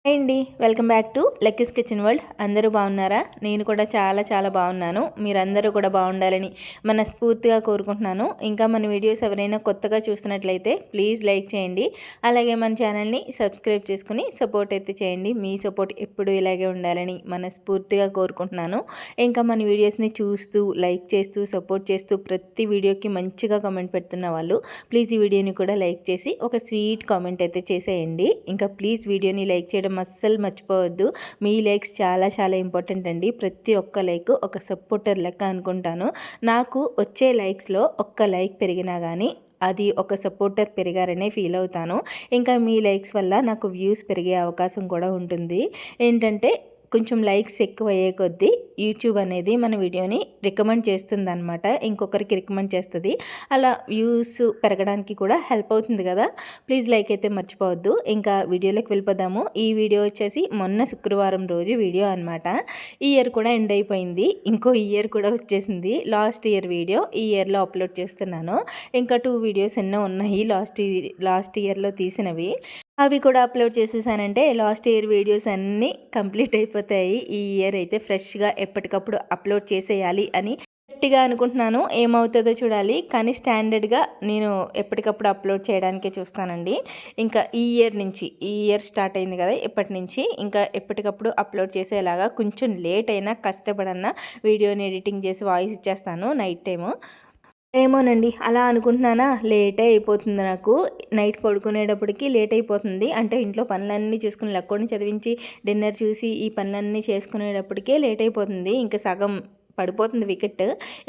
Hi అండి, welcome back to Lucky's kitchen world. అందరూ బాగున్నారా? నేను కూడా చాలా చాలా బాగున్నాను. మీరందరూ కూడా బాగుండాలని మనస్ఫూర్తిగా కోరుకుంటున్నాను. ఇంకా మన వీడియోస్ ఎవరైనా కొత్తగా చూస్తున్నట్లయితే ప్లీజ్ లైక్ చేయండి. అలాగే మన ఛానల్ని సబ్స్క్రైబ్ చేసుకుని సపోర్ట్ అయితే చేయండి. మీ సపోర్ట్ ఎప్పుడూ ఇలాగే ఉండాలని మనస్ఫూర్తిగా కోరుకుంటున్నాను. ఇంకా మన వీడియోస్ని చూస్తూ లైక్ చేస్తూ సపోర్ట్ చేస్తూ ప్రతి వీడియోకి మంచిగా కామెంట్ పెడుతున్న వాళ్ళు ప్లీజ్ ఈ వీడియోని కూడా లైక్ చేసి ఒక స్వీట్ కామెంట్ అయితే చేసేయండి. ఇంకా ప్లీజ్ వీడియోని లైక్ చేయడం అస్సలు మర్చిపోవద్దు. మీ లైక్స్ చాలా చాలా ఇంపార్టెంట్ అండి. ప్రతి ఒక్క లైక్ ఒక సపోర్టర్ లెక్క అనుకుంటాను. నాకు వచ్చే లైక్స్లో ఒక్క లైక్ పెరిగినా కానీ అది ఒక సపోర్టర్ పెరిగారనే ఫీల్ అవుతాను. ఇంకా మీ లైక్స్ వల్ల నాకు వ్యూస్ పెరిగే అవకాశం కూడా ఉంటుంది. ఏంటంటే కొంచెం లైక్స్ ఎక్కువ అయ్యే కొద్దీ యూట్యూబ్ అనేది మన వీడియోని రికమెండ్ చేస్తుంది అనమాట, ఇంకొకరికి రికమెండ్ చేస్తుంది. అలా వ్యూస్ పెరగడానికి కూడా హెల్ప్ అవుతుంది కదా. ప్లీజ్ లైక్ అయితే మర్చిపోవద్దు. ఇంకా వీడియోలోకి వెళ్ళిపోదాము. ఈ వీడియో వచ్చేసి మొన్న శుక్రవారం రోజు వీడియో అనమాట. ఈ ఇయర్ కూడా ఎండ్ అయిపోయింది, ఇంకో ఇయర్ కూడా వచ్చేసింది. లాస్ట్ ఇయర్ వీడియో ఈ ఇయర్లో అప్లోడ్ చేస్తున్నాను. ఇంకా 2 వీడియోస్ ఎన్నో ఉన్నాయి లాస్ట్ ఇయర్లో తీసినవి. అవి కూడా అప్లోడ్ చేసేసానంటే లాస్ట్ ఇయర్ వీడియోస్ అన్నీ కంప్లీట్ అయిపోతాయి. ఈ ఇయర్ అయితే ఫ్రెష్గా ఎప్పటికప్పుడు అప్లోడ్ చేసేయాలి అని గట్టిగా అనుకుంటున్నాను. ఏమవుతుందో చూడాలి, కానీ స్టాండర్డ్గా నేను ఎప్పటికప్పుడు అప్లోడ్ చేయడానికే చూస్తానండి. ఇంకా ఈ ఇయర్ స్టార్ట్ అయింది కదా, ఇప్పటి నుంచి ఇంకా ఎప్పటికప్పుడు అప్లోడ్ చేసేలాగా కొంచెం లేట్ అయినా కష్టపడన్నా వీడియోని ఎడిటింగ్ చేసి వాయిస్ ఇచ్చేస్తాను నైట్ టైము. ఏమోనండి, అలా అనుకుంటున్నానా, లేటే అయిపోతుంది నాకు. నైట్ పడుకునేటప్పటికి లేట్ అయిపోతుంది. అంటే ఇంట్లో పనులన్నీ చేసుకుని లక్కోడిని చదివించి డిన్నర్ చూసి ఈ పనులన్నీ చేసుకునేటప్పటికే లేట్ అయిపోతుంది. ఇంకా సగం పడిపోతుంది వికెట్.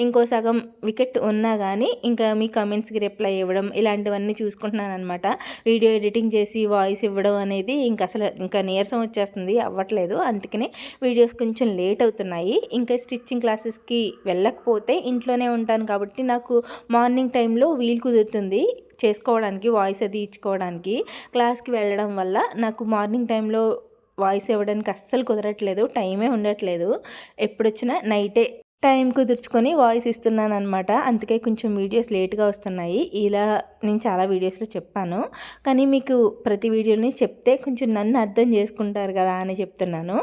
ఇంకో సగం వికెట్ ఉన్నా కానీ ఇంకా మీ కమెంట్స్కి రిప్లై ఇవ్వడం ఇలాంటివన్నీ చూసుకుంటున్నాను అనమాట. వీడియో ఎడిటింగ్ చేసి వాయిస్ ఇవ్వడం అనేది ఇంకా నీరసం వచ్చేస్తుంది, అవ్వట్లేదు. అందుకనే వీడియోస్ కొంచెం లేట్ అవుతున్నాయి. ఇంకా స్టిచ్చింగ్ క్లాసెస్కి వెళ్ళకపోతే ఇంట్లోనే ఉంటాను కాబట్టి నాకు మార్నింగ్ టైంలో వీలు కుదురుతుంది చేసుకోవడానికి, వాయిస్ అది ఇచ్చుకోవడానికి. క్లాస్కి వెళ్ళడం వల్ల నాకు మార్నింగ్ టైంలో వాయిస్ ఇవ్వడానికి అస్సలు కుదరట్లేదు, టైమే ఉండట్లేదు. ఎప్పుడొచ్చినా నైటే టైం కుదుర్చుకొని వాయిస్ ఇస్తున్నాను అనమాట. అందుకే కొంచెం వీడియోస్ లేట్గా వస్తున్నాయి. ఇలా నేను చాలా వీడియోస్లో చెప్పాను, కానీ మీకు ప్రతి వీడియోని చెప్తే కొంచెం నన్ను అర్థం చేసుకుంటారు కదా అని చెప్తున్నాను.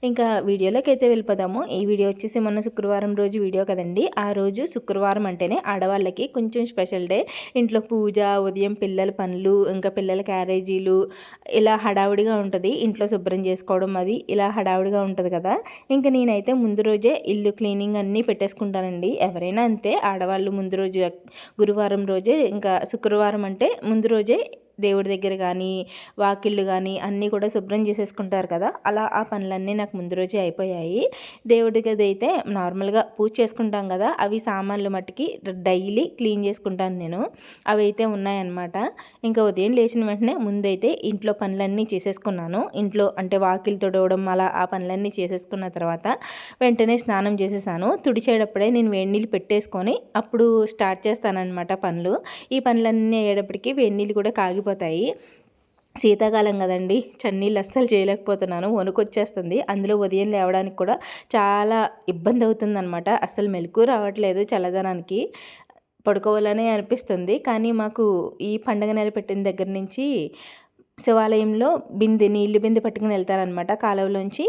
ఇంకా వీడియోలోకి అయితే వెళ్ళిపోదాము. ఈ వీడియో వచ్చేసి మొన్న శుక్రవారం రోజు వీడియో కదండి. ఆ రోజు శుక్రవారం అంటేనే ఆడవాళ్ళకి కొంచెం స్పెషల్ డే. ఇంట్లో పూజ, ఉదయం పిల్లల పనులు, ఇంకా పిల్లల క్యారేజీలు, ఇలా హడావుడిగా ఉంటుంది. ఇంట్లో శుభ్రం చేసుకోవడం అది ఇలా హడావుడిగా ఉంటుంది కదా. ఇంకా నేనైతే ముందు రోజే ఇల్లు క్లీనింగ్ అన్నీ పెట్టేసుకుంటానండి. ఎవరైనా అంతే, ఆడవాళ్ళు ముందు రోజు గురువారం రోజే, ఇంకా శుక్రవారం అంటే ముందు రోజే దేవుడి దగ్గర కానీ వాకిళ్ళు కానీ అన్నీ కూడా శుభ్రం చేసేసుకుంటారు కదా. అలా ఆ పనులన్నీ నాకు ముందు రోజే అయిపోయాయి. దేవుడి గది అయితే నార్మల్గా పూజ చేసుకుంటాం కదా, అవి సామాన్లు మట్టుకి డైలీ క్లీన్ చేసుకుంటాను నేను. అవి అయితే ఉన్నాయన్నమాట. ఇంకా ఉదయం లేచిన వెంటనే ముందైతే ఇంట్లో పనులన్నీ చేసేసుకున్నాను. ఇంట్లో అంటే వాకిలు తుడవడం అలా ఆ పనులన్నీ చేసేసుకున్న తర్వాత వెంటనే స్నానం చేసేసాను. తుడిచేటప్పుడే నేను వేడి నీళ్ళు పెట్టేసుకొని అప్పుడు స్టార్ట్ చేస్తానన్నమాట పనులు. ఈ పనులన్నీ అయ్యేటప్పటికి వేడి నీళ్ళు కూడా కాగిపోతాయి. శీతాకాలం కదండి, చన్నీళ్ళు అస్సలు చేయలేకపోతున్నాను, వణుకొచ్చేస్తుంది. అందులో ఉదయం లేవడానికి కూడా చాలా ఇబ్బంది అవుతుందన్నమాట. అస్సలు మెలకు రావట్లేదు చల్లదనానికి, పడుకోవాలనే అనిపిస్తుంది. కానీ మాకు ఈ పండగ నెల పెట్టిన దగ్గర నుంచి శివాలయంలో నీళ్ళు బిందె పట్టుకుని వెళ్తారనమాట. కాలువలోంచి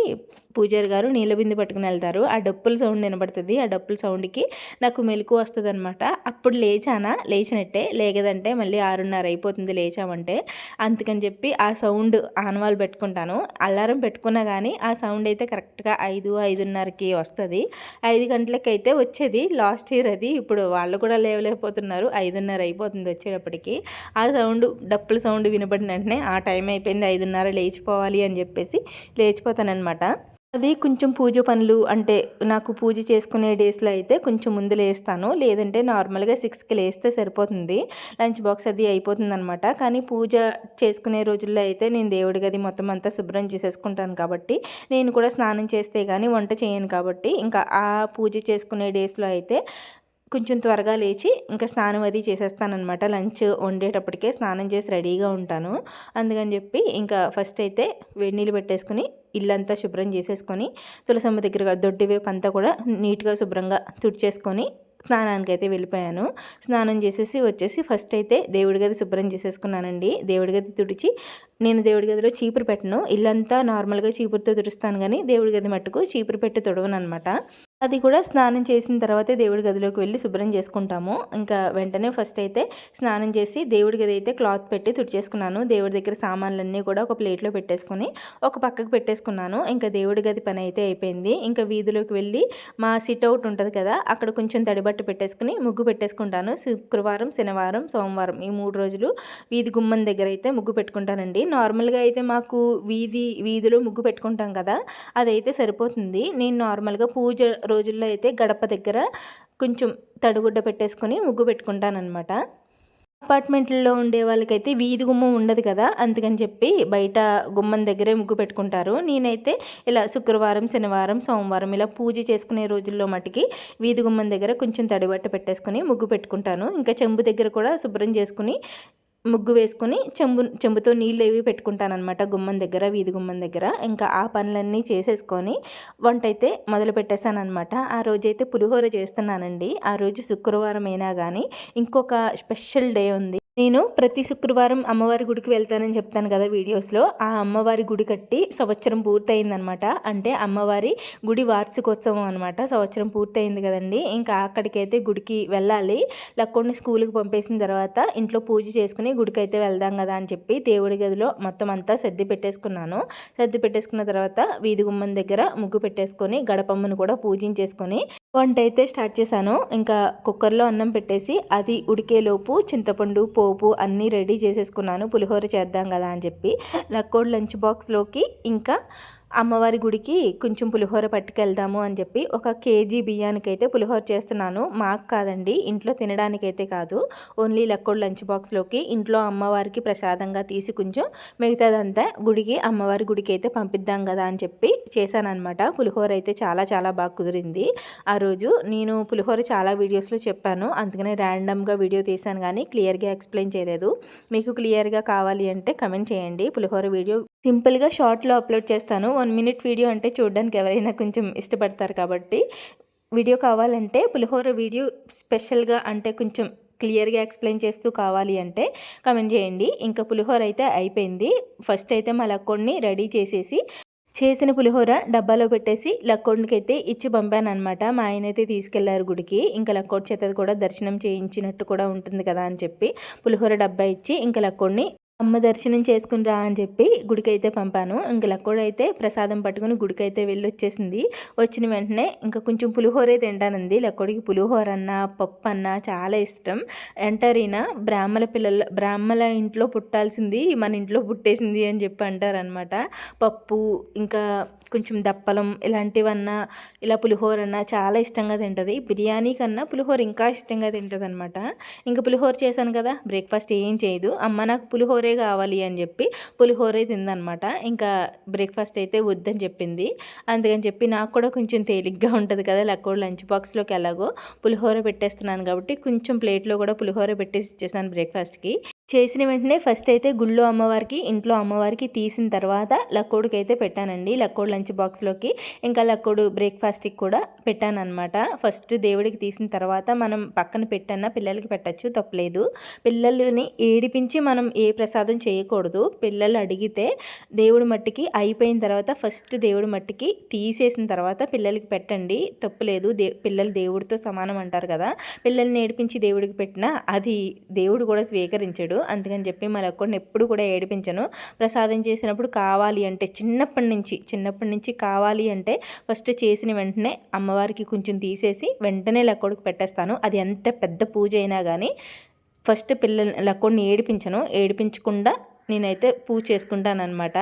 పూజారి గారు నీళ్ళ బిందె పట్టుకుని వెళ్తారు. ఆ డప్పుల సౌండ్ వినబడుతుంది. ఆ డప్పుల సౌండ్కి నాకు మెలకు వస్తుంది అనమాట. అప్పుడు లేచినట్టే, లేగదంటే మళ్ళీ 6:30 అయిపోతుంది లేచామంటే. అందుకని చెప్పి ఆ సౌండ్ ఆనవాలు పెట్టుకుంటాను. అలారం పెట్టుకున్నా కానీ ఆ సౌండ్ అయితే కరెక్ట్గా 5-5:30కి వస్తుంది. 5 గంటలకి అయితే వచ్చేది లాస్ట్ ఇయర్ అది. ఇప్పుడు వాళ్ళు కూడా లేవలేకపోతున్నారు, 5:30 అయిపోతుంది వచ్చేటప్పటికి. ఆ సౌండ్, డప్పుల సౌండ్ వినబడిన వెంటనే ఆ టైం అయిపోయింది, 5:30 లేచిపోవాలి అని చెప్పేసి లేచిపోతానమాట. అది కొంచెం పూజ పనులు అంటే నాకు పూజ చేసుకునే డేస్లో అయితే కొంచెం ముందు లేస్తాను, లేదంటే నార్మల్గా 6కి లేస్తే సరిపోతుంది. లంచ్ బాక్స్ అది అయిపోతుంది అనమాట. కానీ పూజ చేసుకునే రోజుల్లో అయితే నేను దేవుడి గది మొత్తం అంతా శుభ్రం చేసేసుకుంటాను కాబట్టి, నేను కూడా స్నానం చేస్తే కానీ వంట చేయను కాబట్టి, ఇంకా ఆ పూజ చేసుకునే డేస్లో అయితే కొంచెం త్వరగా లేచి ఇంకా స్నానం అది చేసేస్తానమాట. లంచ్ వండేటప్పటికే స్నానం చేసి రెడీగా ఉంటాను. అందుకని చెప్పి ఇంకా ఫస్ట్ అయితే వేడి నీళ్ళు పెట్టేసుకుని ఇల్లంతా శుభ్రం చేసేసుకొని తులసమ్మ దగ్గర దొడ్డి వేపు అంతా కూడా నీట్గా శుభ్రంగా తుడిచేసుకొని స్నానానికి అయితే వెళ్ళిపోయాను. స్నానం చేసేసి వచ్చేసి ఫస్ట్ అయితే దేవుడి గది శుభ్రం చేసేసుకున్నానండి. దేవుడి గది తుడిచి, నేను దేవుడి గదిలో చీపురు పెట్టను, ఇల్లంతా నార్మల్గా చీపురుతో తుడుస్తాను కానీ దేవుడి గది మట్టుకు చీపురు పెట్టి తుడవను అనమాట. అది కూడా స్నానం చేసిన తర్వాతే దేవుడి గదిలోకి వెళ్ళి శుభ్రం చేసుకుంటాము. ఇంకా వెంటనే ఫస్ట్ అయితే స్నానం చేసి దేవుడి గది అయితే క్లాత్ పెట్టి తుడిచేసుకున్నాను. దేవుడి దగ్గర సామాన్లన్నీ కూడా ఒక ప్లేట్లో పెట్టేసుకొని ఒక పక్కకు పెట్టేసుకున్నాను. ఇంకా దేవుడి గది పని అయితే అయిపోయింది. ఇంకా వీధిలోకి వెళ్ళి మా సిట్అవుట్ ఉంటుంది కదా, అక్కడ కొంచెం తడిబట్ట పెట్టేసుకుని ముగ్గు పెట్టేసుకుంటాను. శుక్రవారం, శనివారం, సోమవారం ఈ 3 రోజులు వీధి గుమ్మం దగ్గర అయితే ముగ్గు పెట్టుకుంటానండి. నార్మల్గా అయితే మాకు వీధిలో ముగ్గు పెట్టుకుంటాం కదా, అదైతే సరిపోతుంది. నేను నార్మల్గా పూజ రోజుల్లో అయితే గడప దగ్గర కొంచెం తడిగుడ్డ పెట్టేసుకొని ముగ్గు పెట్టుకుంటానమాట. అపార్ట్మెంట్లలో ఉండే వాళ్ళకైతే వీధి గుమ్మం ఉండదు కదా, అందుకని చెప్పి బయట గుమ్మం దగ్గరే ముగ్గు పెట్టుకుంటారు. నేనైతే ఇలా శుక్రవారం, శనివారం, సోమవారం ఇలా పూజ చేసుకునే రోజుల్లో మటుకి వీధి గుమ్మం దగ్గర కొంచెం తడిబట్ట పెట్టేసుకొని ముగ్గు పెట్టుకుంటాను. ఇంకా చెంబు దగ్గర కూడా శుభ్రం చేసుకుని ముగ్గు వేసుకొని చెంబుతో నీళ్ళు ఏవి పెట్టుకుంటానమాట గుమ్మం దగ్గర, వీధి గుమ్మం దగ్గర. ఇంకా ఆ పనులన్నీ చేసేసుకొని వంట అయితే మొదలు పెట్టేశాను అనమాట. ఆ రోజైతే పులిహోర చేస్తున్నానండి. ఆ రోజు శుక్రవారం అయినా కానీ ఇంకొక స్పెషల్ డే ఉంది. నేను ప్రతి శుక్రవారం అమ్మవారి గుడికి వెళ్తానని చెప్తాను కదా వీడియోస్లో. ఆ అమ్మవారి గుడి కట్టి సంవత్సరం పూర్తయిందనమాట. అంటే అమ్మవారి గుడి వార్షికోత్సవం అనమాట. సంవత్సరం పూర్తయింది కదండి. ఇంకా అక్కడికైతే గుడికి వెళ్ళాలి. లక్కోడిని స్కూల్కి పంపేసిన తర్వాత ఇంట్లో పూజ చేసుకుని గుడికి అయితే వెళ్దాం కదా అని చెప్పి దేవుడి గదిలో మొత్తం అంతా సర్ది పెట్టేసుకున్నాను. సర్ది పెట్టేసుకున్న తర్వాత వీధి గుమ్మం దగ్గర ముగ్గు పెట్టేసుకొని గడపమ్మను కూడా పూజించేసుకొని వంట అయితే స్టార్ట్ చేశాను. ఇంకా కుక్కర్లో అన్నం పెట్టేసి అది ఉడికేలోపు చింతపండు, పోపు అన్నీ రెడీ చేసేసుకున్నాను. పులిహోర చేద్దాం కదా అని చెప్పి లక్కోడ్ లంచ్ బాక్స్లోకి ఇంకా అమ్మవారి గుడికి కొంచెం పులిహోర పట్టుకెళ్దాము అని చెప్పి 1 కేజీ బియ్యానికైతే పులిహోర చేస్తున్నాను. మాకు కాదండి, ఇంట్లో తినడానికైతే కాదు, ఓన్లీ లక్కోడ్ లంచ్ బాక్స్లోకి ఇంట్లో అమ్మవారికి ప్రసాదంగా తీసి కొంచెం మిగతాదంతా గుడికి, అమ్మవారి గుడికి అయితే పంపిద్దాం కదా అని చెప్పి చేశానమాట. పులిహోర అయితే చాలా చాలా బాగా కుదిరింది. ఆ రోజు నేను పులిహోర చాలా వీడియోస్లో చెప్పాను, అందుకనే ర్యాండమ్గా వీడియో తీశాను కానీ క్లియర్గా ఎక్స్ప్లెయిన్ చేయలేదు. మీకు క్లియర్గా కావాలి అంటే కమెంట్ చేయండి. పులిహోర వీడియో సింపుల్గా షార్ట్లో అప్లోడ్ చేస్తాను. 1 మినిట్ వీడియో అంటే చూడడానికి ఎవరైనా కొంచెం ఇష్టపడతారు కాబట్టి, వీడియో కావాలంటే పులిహోర వీడియో స్పెషల్గా అంటే కొంచెం క్లియర్గా ఎక్స్ప్లెయిన్ చేస్తూ కావాలి అంటే కమెంట్ చేయండి. ఇంకా పులిహోర అయితే అయిపోయింది. ఫస్ట్ అయితే మా లక్కోడిని రెడీ చేసేసి చేసిన పులిహోర డబ్బాలో పెట్టేసి లక్కోడికి అయితే ఇచ్చి పంపాను అనమాట. మా ఆయన అయితే తీసుకెళ్లారు గుడికి. ఇంకా లక్కోడి చేతది కూడా దర్శనం చేయించినట్టు కూడా ఉంటుంది కదా అని చెప్పి పులిహోర డబ్బా ఇచ్చి ఇంకా లక్కోడిని అమ్మ దర్శనం చేసుకుని రా అని చెప్పి గుడికైతే పంపాను. ఇంకా లక్కోడు అయితే ప్రసాదం పట్టుకుని గుడికైతే వెళ్ళి వచ్చేసింది. వచ్చిన వెంటనే ఇంకా కొంచెం పులిహోరే తింటానంది. లక్కోడికి పులిహోర అన్న, పప్పు అన్న చాలా ఇష్టం. అంటారీనా బ్రాహ్మల ఇంట్లో పుట్టాల్సింది మన ఇంట్లో పుట్టేసింది అని చెప్పి అంటారనమాట. పప్పు ఇంకా కొంచెం దప్పలం ఇలాంటివన్నా, ఇలా పులిహోర అన్న చాలా ఇష్టంగా తింటుంది. బిర్యానీ కన్నా పులిహోర ఇంకా ఇష్టంగా తింటుంది అనమాట. ఇంకా పులిహోర చేశాను కదా, బ్రేక్ఫాస్ట్ ఏం చేయదు. అమ్మ నాకు పులిహోరే కావాలి అని చెప్పి పులిహోరే తిందనమాట. ఇంకా బ్రేక్ఫాస్ట్ అయితే వద్దని చెప్పింది. అందుకని చెప్పి నాకు కూడా కొంచెం తేలిగ్గా ఉంటుంది కదా, లక్కోడు లంచ్ బాక్స్లోకి ఎలాగో పులిహోర పెట్టేస్తున్నాను కాబట్టి కొంచెం ప్లేట్లో కూడా పులిహోర పెట్టేసి ఇచ్చేసాను బ్రేక్ఫాస్ట్కి. చేసిన వెంటనే ఫస్ట్ అయితే గుళ్ళో అమ్మవారికి, ఇంట్లో అమ్మవారికి తీసిన తర్వాత లక్కోడికి అయితే పెట్టానండి. లక్కోడు లంచ్ బాక్స్లోకి ఇంకా లక్కోడు బ్రేక్ఫాస్ట్కి కూడా పెట్టాను అనమాట. ఫస్ట్ దేవుడికి తీసిన తర్వాత మనం పక్కన పెట్టన్నా పిల్లలకి పెట్టచ్చు, తప్పలేదు. పిల్లల్ని ఏడిపించి మనం ఏ ప్రసాదం చేయకూడదు. పిల్లలు అడిగితే దేవుడి మట్టికి అయిపోయిన తర్వాత ఫస్ట్ దేవుడి మట్టికి తీసేసిన తర్వాత పిల్లలకి పెట్టండి, తప్పులేదు. పిల్లలు దేవుడితో సమానం అంటారు కదా. పిల్లల్ని ఏడిపించి దేవుడికి పెట్టినా అది దేవుడు కూడా స్వీకరించాడు. అందుకని చెప్పి మా లక్కోడిని ఎప్పుడు కూడా ఏడిపించను. ప్రసాదం చేసినప్పుడు కావాలి అంటే చిన్నప్పటి నుంచి కావాలి అంటే ఫస్ట్ చేసిన వెంటనే అమ్మవారికి కొంచెం తీసేసి వెంటనే లక్కోడికి పెట్టేస్తాను. అది ఎంత పెద్ద పూజ అయినా కానీ ఫస్ట్ లక్కోడిని ఏడిపించకుండా నేనైతే పూజ చేసుకుంటానమాట.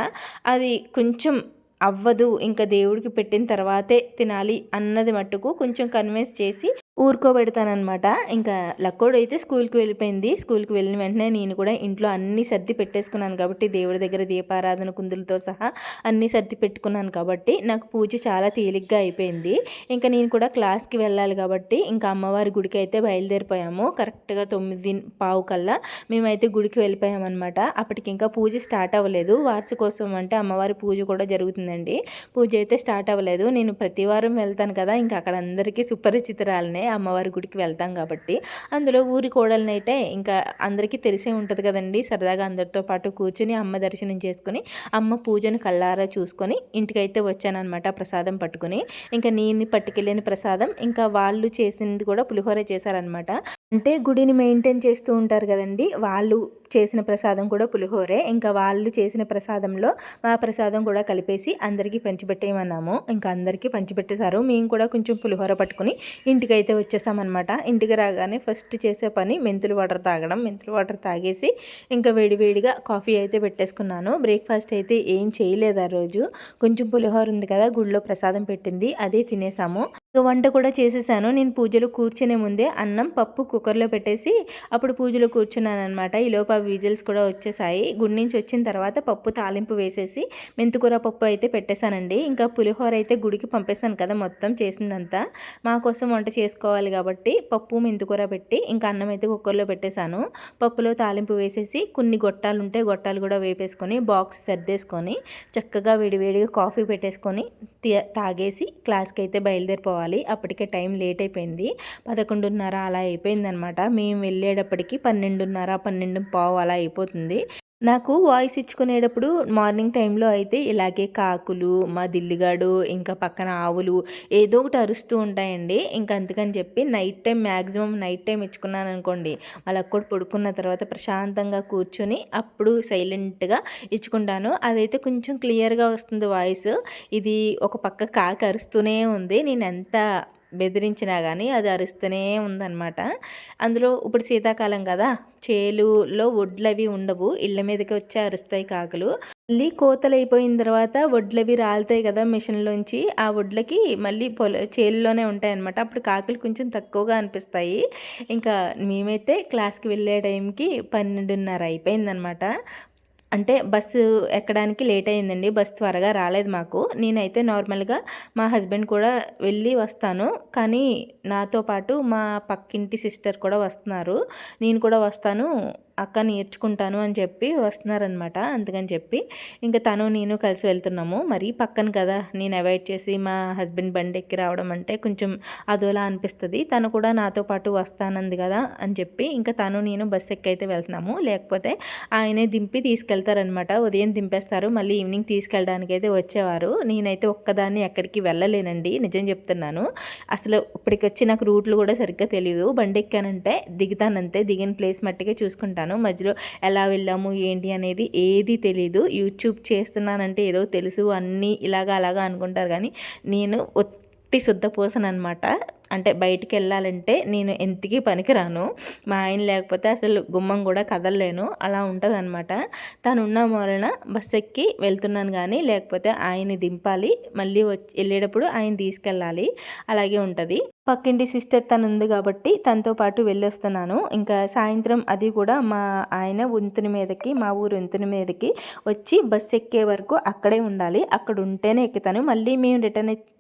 అది కొంచెం అవ్వదు, ఇంకా దేవుడికి పెట్టిన తర్వాతే తినాలి అన్నది మట్టుకు కొంచెం కన్విన్స్ చేసి ఊరుకోబెడతానమాట. ఇంకా లక్కోడు అయితే స్కూల్కి వెళ్ళిపోయింది. స్కూల్కి వెళ్ళిన వెంటనే నేను కూడా ఇంట్లో అన్నీ సర్ది పెట్టేసుకున్నాను కాబట్టి, దేవుడి దగ్గర దీపారాధన కుందులతో సహా అన్నీ సర్ది పెట్టుకున్నాను కాబట్టి నాకు పూజ చాలా తేలిగ్గా అయిపోయింది. ఇంకా నేను కూడా క్లాస్కి వెళ్ళాలి కాబట్టి ఇంకా అమ్మవారి గుడికి అయితే బయలుదేరిపోయాము. కరెక్ట్గా 9:15 కల్లా మేమైతే గుడికి వెళ్ళిపోయామన్నమాట. అప్పటికి ఇంకా పూజ స్టార్ట్ అవ్వలేదు. వార్షికోత్సవం అంటే అమ్మవారి పూజ కూడా జరుగుతుందండి. పూజ అయితే స్టార్ట్ అవ్వలేదు. నేను ప్రతి వారం వెళ్తాను కదా, ఇంకా అక్కడ అందరికీ సుపరిచితురాలనే. రాగానే అమ్మవారి గుడికి వెళ్తాం కాబట్టి. అందులో ఊరి కోడలనైతే ఇంకా అందరికీ తెలిసే ఉంటుంది కదండి. సరదాగా అందరితో పాటు కూర్చుని అమ్మ దర్శనం చేసుకుని అమ్మ పూజను కళ్ళారా చూసుకొని ఇంటికైతే వచ్చానమాట ప్రసాదం పట్టుకుని. ఇంకా నేను పట్టుకెళ్ళిన ప్రసాదం ఇంకా వాళ్ళు చేసింది కూడా పులిహోర చేశారనమాట. అంటే గుడిని మెయింటైన్ చేస్తూ ఉంటారు కదండి, వాళ్ళు చేసిన ప్రసాదం కూడా పులిహోరే. ఇంకా వాళ్ళు చేసిన ప్రసాదంలో మా ప్రసాదం కూడా కలిపేసి అందరికీ పంచిపెట్టేయమన్నాము. ఇంకా అందరికీ పంచిపెట్టేశారు. మేము కూడా కొంచెం పులిహోర పట్టుకుని ఇంటికైతే వచ్చేసామన్నమాట. ఇంటికి రాగానే ఫస్ట్ చేసే పని మెంతులు వాటర్ తాగడం. మెంతులు వాటర్ తాగేసి ఇంకా వేడివేడిగా కాఫీ అయితే పెట్టేసుకున్నాను. బ్రేక్ఫాస్ట్ అయితే ఏం చేయలేదు ఆ రోజు. కొంచెం పులిహోర ఉంది కదా, గుడిలో ప్రసాదం పెట్టింది, అదే తినేసాము. వంట కూడా చేసేసాను. నేను పూజలో కూర్చునే ముందే అన్నం పప్పు కుక్కర్లో పెట్టేసి అప్పుడు పూజలో కూర్చున్నాను అనమాట. ఈలోపు ఆ విజిల్స్ కూడా వచ్చేసాయి. గుడి నుంచి వచ్చిన తర్వాత పప్పు తాలింపు వేసేసి మెంతుకూర పప్పు అయితే పెట్టేశానండి. ఇంకా పులిహోర అయితే గుడికి పంపేస్తాను కదా, మొత్తం చేసిందంతా మా కోసం వంట చేసుకోవాలి కాబట్టి పప్పు మెంతుకూర పెట్టి ఇంకా అన్నం అయితే కుక్కర్లో పెట్టేశాను. పప్పులో తాలింపు వేసేసి కొన్ని గొట్టాలు ఉంటే గొట్టాలు కూడా వేపేసుకొని బాక్స్ సర్దేసుకొని చక్కగా వేడివేడిగా కాఫీ పెట్టేసుకొని తాగేసి క్లాస్కి అయితే బయలుదేరిపోవాలి. అప్పటికే టైం లేట్ అయిపోయింది, 11:30 అలా అయిపోయిందనమాట. మేము వెళ్ళేటప్పటికి 12:30, 12:15 అలా అయిపోతుంది. నాకు వాయిస్ ఇచ్చుకునేటప్పుడు మార్నింగ్ టైంలో అయితే ఇలాగే కాకులు, మా దిల్లిగాడు, ఇంకా పక్కన ఆవులు ఏదో ఒకటి అరుస్తూ ఉంటాయండి. ఇంకా అందుకని చెప్పి night time maximum night time ఇచ్చుకున్నాను అనుకోండి, వాళ్ళ కూడా పడుకున్న తర్వాత ప్రశాంతంగా కూర్చొని అప్పుడు సైలెంట్గా ఇచ్చుకుంటాను. అదైతే కొంచెం క్లియర్గా వస్తుంది వాయిస్. ఇది ఒక పక్క కాకి అరుస్తూనే ఉంది, నేను ఎంత బెదిరించినా కానీ అది అరుస్తూనే ఉందన్నమాట. అందులో ఇప్పుడు శీతాకాలం కదా, చేలులో వడ్లవి ఉండవు, ఇళ్ళ మీదకి వచ్చి అరుస్తాయి కాకులు. మళ్ళీ కోతలు అయిపోయిన తర్వాత వడ్లవి రాలుతాయి కదా మిషన్లోంచి, ఆ వడ్లకి మళ్ళీ చేలులోనే ఉంటాయి అన్నమాట. అప్పుడు కాకులు కొంచెం తక్కువగా అనిపిస్తాయి. ఇంకా మేమైతే క్లాస్కి వెళ్ళే టైంకి 12:30 అయిపోయిందనమాట. అంటే బస్సు ఎక్కడానికి లేట్ అయిందండి, బస్ త్వరగా రాలేదు మాకు. నేనైతే నార్మల్గా మా హస్బెండ్ కూడా వెళ్ళి వస్తాను, కానీ నాతో పాటు మా పక్కింటి సిస్టర్ కూడా వస్తున్నారు. నేను కూడా వస్తాను అక్క, నేర్చుకుంటాను అని చెప్పి వస్తున్నారనమాట. అందుకని చెప్పి ఇంకా తను నేను కలిసి వెళ్తున్నాము. మరి పక్కన కదా, నేను అవాయిడ్ చేసి మా హస్బెండ్ బండి ఎక్కి రావడం అంటే కొంచెం అదోలా అనిపిస్తుంది. తను కూడా నాతో పాటు వస్తానంది కదా అని చెప్పి ఇంకా తను నేను బస్సు ఎక్కి అయితే వెళ్తున్నాము. లేకపోతే ఆయనే దింపి తీసుకెళ్తారనమాట. ఉదయం దింపేస్తారు, మళ్ళీ ఈవినింగ్ తీసుకెళ్ళడానికి అయితే వచ్చేవారు. నేనైతే ఒక్కదాన్ని ఎక్కడికి వెళ్ళలేనండి, నిజం చెప్తున్నాను. అసలు ఇప్పటికి వచ్చి నాకు రూట్లు కూడా సరిగ్గా తెలియదు. బండి ఎక్కానంటే దిగుతానంతే, దిగిన ప్లేస్ మట్టిగా చూసుకుంటాను. మధ్యలో ఎలా వెళ్ళాము ఏంటి అనేది ఏది తెలీదు. యూట్యూబ్ చేస్తున్నానంటే ఏదో తెలుసు అన్నీ ఇలాగా అలాగా అనుకుంటారు, కానీ నేను ఒట్టి శుద్ధపోసను అనమాట. అంటే బయటికి వెళ్ళాలంటే నేను ఎంతకీ పనికిరాను. మా ఆయన లేకపోతే అసలు గుమ్మం కూడా కదలలేను, అలా ఉంటుంది అనమాట. తను ఉన్న వలన బస్ ఎక్కి వెళ్తున్నాను, కానీ లేకపోతే ఆయన్ని దింపాలి, మళ్ళీ వెళ్ళేటప్పుడు ఆయన తీసుకెళ్ళాలి, అలాగే ఉంటుంది. పక్కింటి సిస్టర్ తను ఉంది కాబట్టి తనతో పాటు వెళ్ళొస్తున్నాను. ఇంకా సాయంత్రం అది కూడా మా ఆయన వంతుని మీదకి, మా ఊరు వంతుని మీదకి వచ్చి బస్ ఎక్కే వరకు అక్కడే ఉండాలి. అక్కడ ఉంటేనే ఎక్కుతాను. మళ్ళీ మేము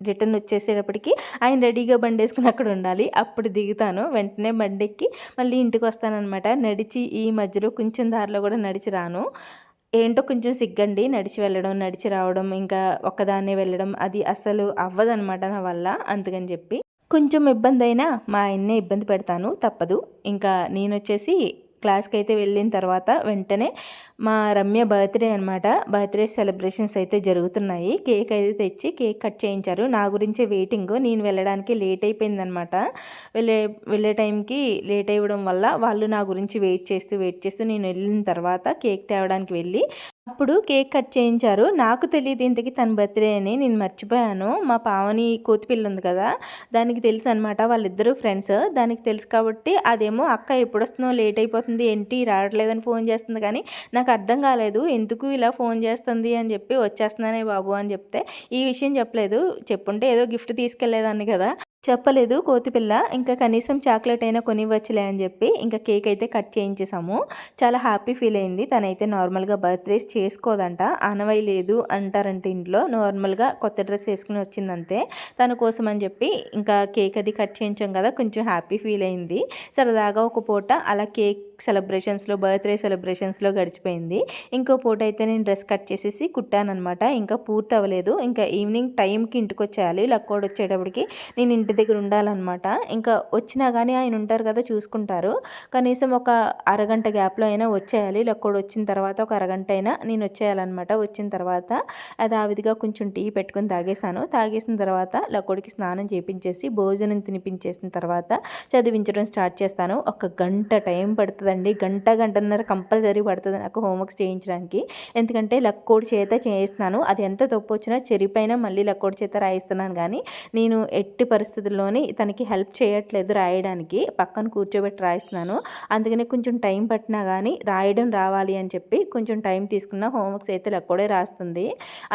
రిటర్న్ వచ్చేసేటప్పటికి ఆయన రెడీగా బండి వేసుకుని అక్కడ ఉండాలి. అప్పుడు దిగుతాను, వెంటనే బండి ఎక్కి మళ్ళీ ఇంటికి వస్తానన్నమాట. నడిచి ఈ మధ్యలో కొంచెం దారిలో కూడా నడిచి రాను. ఏంటో కొంచెం సిగ్గండి నడిచి వెళ్ళడం, నడిచి రావడం, ఇంకా ఒక్కదాన్నే వెళ్ళడం అది అసలు అవ్వదనమాట నా వల్ల. అందుకని చెప్పి కొంచెం ఇబ్బంది అయినా మా ఆయన్నే ఇబ్బంది పెడతాను, తప్పదు. ఇంకా నేను వచ్చేసి క్లాస్కి అయితే వెళ్ళిన తర్వాత వెంటనే మా రమ్య బర్త్డే అనమాట. బర్త్డే సెలబ్రేషన్స్ అయితే జరుగుతున్నాయి. కేక్ అయితే తెచ్చి కేక్ కట్ చేయించారు. నా గురించే వెయిటింగ్. నేను వెళ్ళడానికి లేట్ అయిపోయిందనమాట. వెళ్ళే టైంకి లేట్ అవ్వడం వల్ల వాళ్ళు నా గురించి వెయిట్ చేస్తూ నేను వెళ్ళిన తర్వాత కేక్ తేవడానికి వెళ్ళి అప్పుడు కేక్ కట్ చేయించారు. నాకు తెలియదు ఇంతకీ తన బర్త్డే అని, నేను మర్చిపోయాను. మా పావని కోతిపిల్ల ఉంది కదా, దానికి తెలుసు అనమాట, వాళ్ళిద్దరూ ఫ్రెండ్స్. దానికి తెలుసు కాబట్టి అదేమో అక్క ఎప్పుడు వస్తున్నావు, లేట్ అయిపోతుంది ఏంటి రావట్లేదని ఫోన్ చేస్తుంది, కానీ నాకు అర్థం కాలేదు ఎందుకు ఇలా ఫోన్ చేస్తుంది అని చెప్పి వచ్చేస్తున్నానే బాబు అని చెప్తే ఈ విషయం చెప్పలేదు. చెప్పుంటే ఏదో గిఫ్ట్ తీసుకెళ్లేదాన్ని కదా, చెప్పలేదు కోతిపిల్ల. ఇంకా కనీసం చాక్లెట్ అయినా కొనివ్వచ్చులే అని చెప్పి ఇంకా కేక్ అయితే కట్ చేయించేసాము. చాలా హ్యాపీ ఫీల్ అయింది. తనైతే నార్మల్గా బర్త్డేస్ చేసుకోదంట, ఆనవాయి లేదు అంటారంటే ఇంట్లో. నార్మల్గా కొత్త డ్రెస్ వేసుకుని వచ్చిందంతే. తన కోసం అని చెప్పి ఇంకా కేక్ అది కట్ చేయించాం కదా, కొంచెం హ్యాపీ ఫీల్ అయింది. సరదాగా ఒక పూట అలా కేక్ సెలబ్రేషన్స్లో, బర్త్డే సెలబ్రేషన్స్లో గడిచిపోయింది. ఇంకో పూట అయితే నేను డ్రెస్ కట్ చేసేసి కుట్టానమాట. ఇంకా పూర్తి అవ్వలేదు. ఇంకా ఈవినింగ్ టైంకి ఇంటికి వచ్చేయాలి. లక్కోడు వచ్చేటప్పటికి నేను ఇంటి దగ్గర ఉండాలన్నమాట. ఇంకా వచ్చినా కానీ ఆయన ఉంటారు కదా, చూసుకుంటారు. కనీసం ఒక అరగంట గ్యాప్లో అయినా వచ్చేయాలి. లక్కోడు వచ్చిన తర్వాత ఒక అరగంట అయినా నేను వచ్చేయాలన్నమాట. వచ్చిన తర్వాత అది ఆ విధిగా కొంచెం టీ పెట్టుకొని తాగేసిన తర్వాత లక్కోడికి స్నానం చేయించేసి భోజనం తినిపించేసిన తర్వాత చదివించడం స్టార్ట్ చేస్తాను. ఒక గంట టైం పడుతుందండి. గంటన్నర కంపల్సరీ పడుతుంది నాకు హోంవర్క్స్ చేయించడానికి. ఎందుకంటే లక్కోడి చేత చేయిస్తున్నాను. అది ఎంత తప్పు వచ్చినా చెరిపైన మళ్ళీ లక్కోడి చేత రాయిస్తున్నాను. కానీ నేను ఎట్టి పరిస్థితుల్లోని తనకి హెల్ప్ చేయట్లేదు రాయడానికి, పక్కన కూర్చోబెట్టి రాయిస్తున్నాను. అందుకని కొంచెం టైం పట్టినా కానీ రాయడం రావాలి అని చెప్పి కొంచెం టైం తీసుకున్న హోంవర్క్స్ అయితే లక్కోడే రాస్తుంది.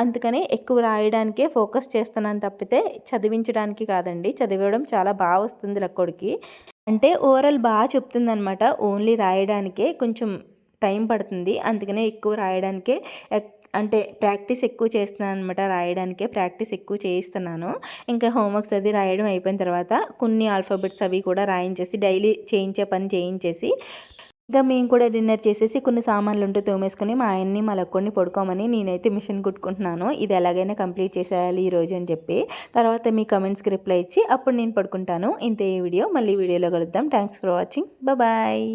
అందుకని ఎక్కువ రాయడానికే ఫోకస్ చేస్తున్నాను తప్పితే చదివించడానికి కాదండి. చదివడం చాలా బాగా వస్తుంది లక్కోడికి. అంటే ఓవరాల్ బాగా చెప్తుందనమాట. ఓన్లీ రాయడానికే కొంచెం టైం పడుతుంది. అందుకనే ఎక్కువ రాయడానికే అంటే ప్రాక్టీస్ ఎక్కువ చేస్తున్నాను అనమాట. రాయడానికే ప్రాక్టీస్ ఎక్కువ చేయిస్తున్నాను. ఇంకా హోంవర్క్స్ అది రాయడం అయిపోయిన తర్వాత కొన్ని ఆల్ఫాబెట్స్ అవి కూడా రాయించేసి డైలీ చేయించే పని చేయించేసి ఇంకా మేము కూడా డిన్నర్ చేసేసి కొన్ని సామాన్లు ఉంటే తోమేసుకొని మా ఆయన్ని మా లక్కోడిని పడుకోమని నేనైతే మిషన్ కుట్టుకుంటున్నాను. ఇది ఎలాగైనా కంప్లీట్ చేసేయాలి ఈరోజు అని చెప్పి. తర్వాత మీ కమెంట్స్కి రిప్లై ఇచ్చి అప్పుడు నేను పడుకుంటాను. ఇంతే ఈ వీడియో. మళ్ళీ వీడియోలో కలుద్దాం. Thanks for watching. బాయ్.